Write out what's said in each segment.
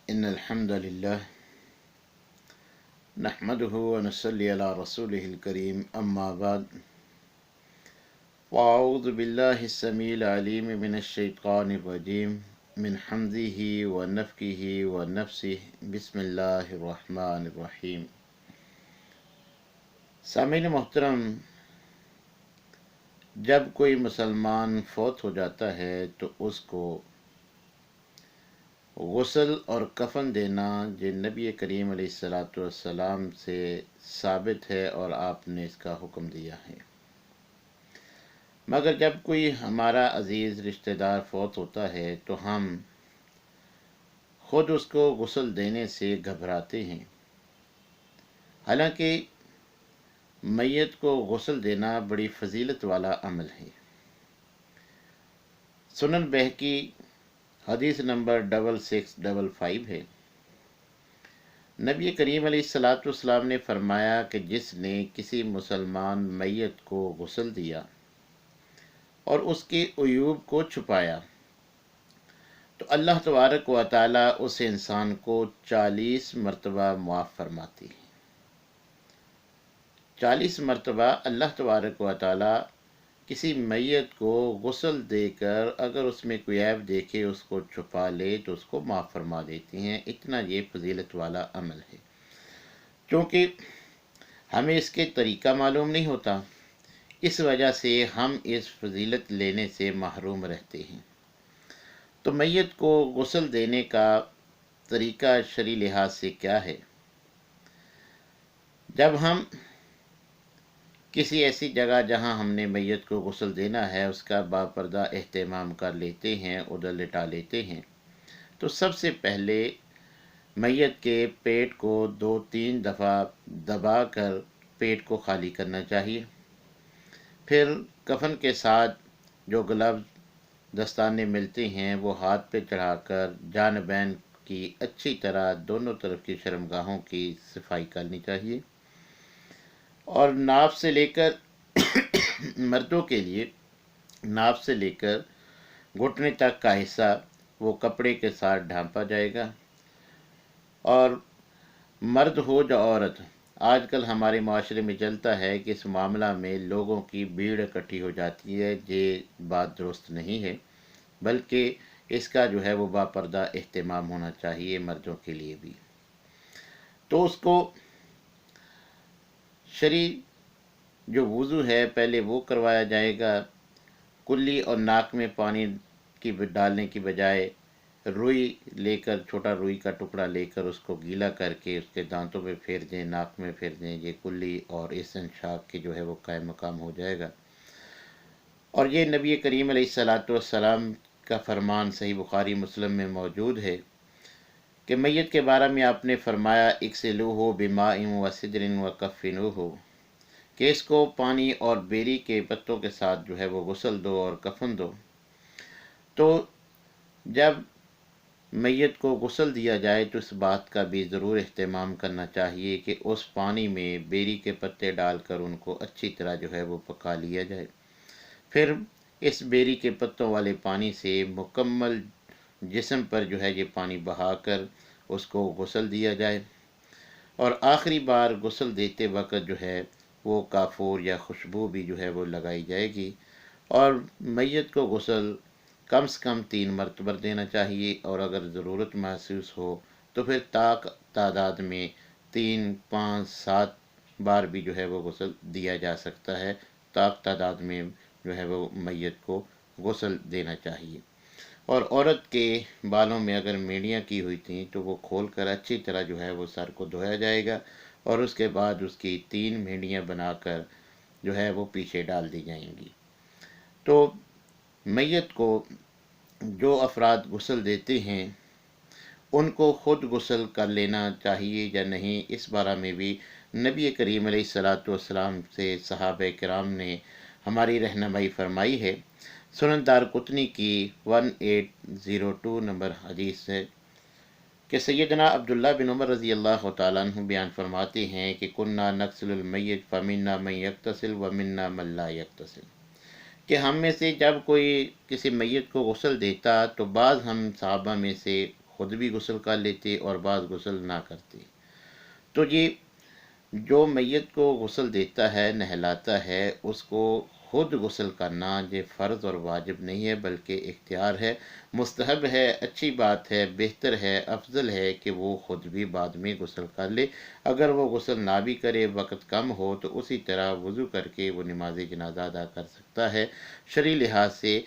إن الحمد لله نحمده ونصلي على رسوله الكريم أما بعد وأعوذ بالله السميع العليم من الشيطان الرجيم من حمده ونفخه ونفسه بسم الله الرحمن الرحيم۔ سامعین محترم، جب کوئی مسلمان فوت ہو جاتا ہے تو اس کو غسل اور کفن دینا جو نبی کریم علیہ السلام سے ثابت ہے اور آپ نے اس کا حکم دیا ہے۔ مگر جب کوئی ہمارا عزیز رشتہ دار فوت ہوتا ہے تو ہم خود اس کو غسل دینے سے گھبراتے ہیں، حالانکہ میت کو غسل دینا بڑی فضیلت والا عمل ہے۔ سنن بہقی حدیث نمبر 6655 ہے۔ نبی کریم علیہ السلام نے فرمایا کہ جس نے کسی مسلمان میت کو غسل دیا اور اس کے عیوب کو چھپایا تو اللہ تبارک و تعالی اس انسان کو 40 مرتبہ معاف فرماتی ہے۔ 40 مرتبہ اللہ تبارک و تعالی کسی میت کو غسل دے کر اگر اس میں کوئی عیب دیکھے اس کو چھپا لے تو اس کو معاف فرما دیتی ہیں۔ اتنا یہ فضیلت والا عمل ہے۔ چونکہ ہمیں اس کے طریقہ معلوم نہیں ہوتا، اس وجہ سے ہم اس فضیلت لینے سے محروم رہتے ہیں۔ تو میت کو غسل دینے کا طریقہ شرعی لحاظ سے کیا ہے؟ جب ہم کسی ایسی جگہ جہاں ہم نے میت کو غسل دینا ہے اس کا باپردہ اہتمام کر لیتے ہیں، ادھر لٹا لیتے ہیں، تو سب سے پہلے میت کے پیٹ کو 2-3 دفعہ دبا کر پیٹ کو خالی کرنا چاہیے۔ پھر کفن کے ساتھ جو گلوز دستانے ملتے ہیں وہ ہاتھ پہ چڑھا کر جانبین کی اچھی طرح دونوں طرف کی شرمگاہوں کی صفائی کرنی چاہیے، اور ناف سے لے کر مردوں کے لیے ناف سے لے کر گھٹنے تک کا حصہ وہ کپڑے کے ساتھ ڈھانپا جائے گا۔ اور مرد ہو یا عورت، آج کل ہمارے معاشرے میں چلتا ہے کہ اس معاملہ میں لوگوں کی بھیڑ اکٹھی ہو جاتی ہے، یہ بات درست نہیں ہے، بلکہ اس کا جو ہے وہ باپردہ اہتمام ہونا چاہیے مردوں کے لیے بھی۔ تو اس کو شرعی جو وضو ہے پہلے وہ کروایا جائے گا۔ کلی اور ناک میں پانی کی ڈالنے کی بجائے روئی لے کر، چھوٹا روئی کا ٹکڑا لے کر اس کو گیلا کر کے اس کے دانتوں پہ پھیر دیں، ناک میں پھیر دیں، یہ کلی اور استنشاق کی جو ہے وہ قائم مقام ہو جائے گا۔ اور یہ نبی کریم علیہ السلام کا فرمان صحیح بخاری مسلم میں موجود ہے کہ میت کے بارے میں آپ نے فرمایا اغسلوہ بماء وسدر وکفنوہ، کہ اس کو پانی اور بیری کے پتوں کے ساتھ جو ہے وہ غسل دو اور کفن دو۔ تو جب میت کو غسل دیا جائے تو اس بات کا بھی ضرور اہتمام کرنا چاہیے کہ اس پانی میں بیری کے پتے ڈال کر ان کو اچھی طرح جو ہے وہ پکا لیا جائے۔ پھر اس بیری کے پتوں والے پانی سے مکمل جسم پر جو ہے یہ پانی بہا کر اس کو غسل دیا جائے، اور آخری بار غسل دیتے وقت جو ہے وہ کافور یا خوشبو بھی جو ہے وہ لگائی جائے گی، اور میت کو غسل کم سے کم 3 مرتبہ دینا چاہیے، اور اگر ضرورت محسوس ہو تو پھر تعداد میں 3، 5، 7 بار بھی جو ہے وہ غسل دیا جا سکتا ہے۔ تعداد میں جو ہے وہ میت کو غسل دینا چاہیے۔ اور عورت کے بالوں میں اگر میڑیاں کی ہوئی تھیں تو وہ کھول کر اچھی طرح جو ہے وہ سر کو دھویا جائے گا، اور اس کے بعد اس کی 3 مینڈیاں بنا کر جو ہے وہ پیچھے ڈال دی جائیں گی۔ تو میت کو جو افراد غسل دیتے ہیں ان کو خود غسل کر لینا چاہیے یا نہیں، اس بارے میں بھی نبی کریم علیہ السلام سے صحابہ کرام نے ہماری رہنمائی فرمائی ہے۔ سنن دارقطنی کی 1802 نمبر حدیث ہے کہ سیدنا عبداللہ بن عمر رضی اللہ تعالیٰ عنہ بیان فرماتے ہیں کہ کننا نغسل المیت فمنا من یغتسل ومنا من لا یغتسل، کہ ہم میں سے جب کوئی کسی میت کو غسل دیتا تو بعض ہم صحابہ میں سے خود بھی غسل کر لیتے اور بعض غسل نہ کرتے۔ تو یہ جو میت کو غسل دیتا ہے، نہلاتا ہے، اس کو خود غسل کرنا یہ فرض اور واجب نہیں ہے، بلکہ اختیار ہے، مستحب ہے، اچھی بات ہے، بہتر ہے، افضل ہے کہ وہ خود بھی بعد میں غسل کر لے۔ اگر وہ غسل نہ بھی کرے، وقت کم ہو، تو اسی طرح وضو کر کے وہ نماز جنازہ ادا کر سکتا ہے۔ شرعی لحاظ سے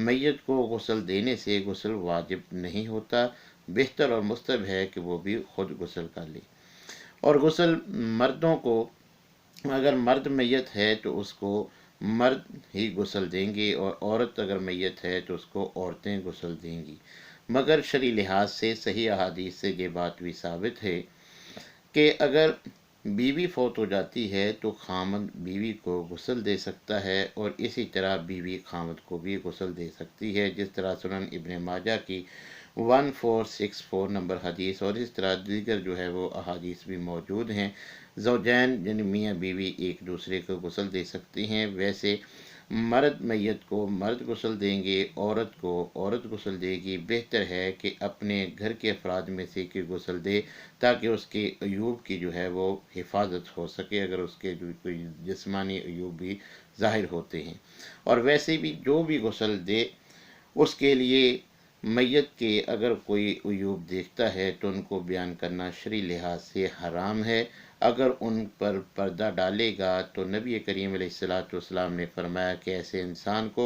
میت کو غسل دینے سے غسل واجب نہیں ہوتا، بہتر اور مستحب ہے کہ وہ بھی خود غسل کر لے۔ اور غسل مردوں کو، اگر مرد میت ہے تو اس کو مرد ہی غسل دیں گے، اور عورت اگر میت ہے تو اس کو عورتیں غسل دیں گی۔ مگر شرعی لحاظ سے صحیح احادیث سے یہ بات بھی ثابت ہے کہ اگر بیوی فوت ہو جاتی ہے تو خامد بیوی کو غسل دے سکتا ہے، اور اسی طرح بیوی خامد کو بھی غسل دے سکتی ہے، جس طرح سنن ابن ماجہ کی 1464 نمبر حدیث، اور اس طرح دیگر جو ہے وہ احادیث بھی موجود ہیں۔ زوجین یعنی میاں بیوی ایک دوسرے کو غسل دے سکتی ہیں۔ ویسے مرد میت کو مرد غسل دیں گے، عورت کو عورت غسل دے گی۔ بہتر ہے کہ اپنے گھر کے افراد میں سے کوئی غسل دے، تاکہ اس کے عیوب کی جو ہے وہ حفاظت ہو سکے، اگر اس کے جو کوئی جسمانی عیوب بھی ظاہر ہوتے ہیں۔ اور ویسے بھی جو بھی غسل دے، اس کے لیے میت کے اگر کوئی عیوب دیکھتا ہے تو ان کو بیان کرنا شرعی لحاظ سے حرام ہے۔ اگر ان پر پردہ ڈالے گا تو نبی کریم علیہ الصلوۃ والسلام نے فرمایا کہ ایسے انسان کو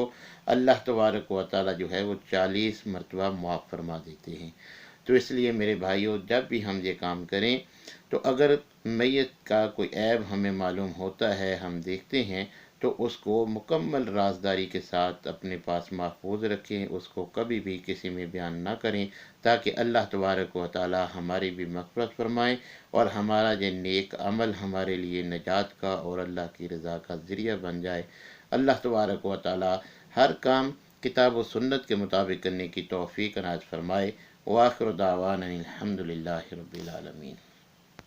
اللہ تبارک و تعالی جو ہے وہ 40 مرتبہ معاف فرما دیتے ہیں۔ تو اس لیے میرے بھائیوں، جب بھی ہم یہ کام کریں تو اگر میت کا کوئی عیب ہمیں معلوم ہوتا ہے، ہم دیکھتے ہیں، تو اس کو مکمل رازداری کے ساتھ اپنے پاس محفوظ رکھیں، اس کو کبھی بھی کسی میں بیان نہ کریں، تاکہ اللہ تبارک و تعالی ہماری بھی مغفرت فرمائے، اور ہمارا یہ نیک عمل ہمارے لیے نجات کا اور اللہ کی رضا کا ذریعہ بن جائے۔ اللہ تبارک و تعالی ہر کام کتاب و سنت کے مطابق کرنے کی توفیق عنایت فرمائے۔ وآخر دعوانا الحمد للہ رب العالمین۔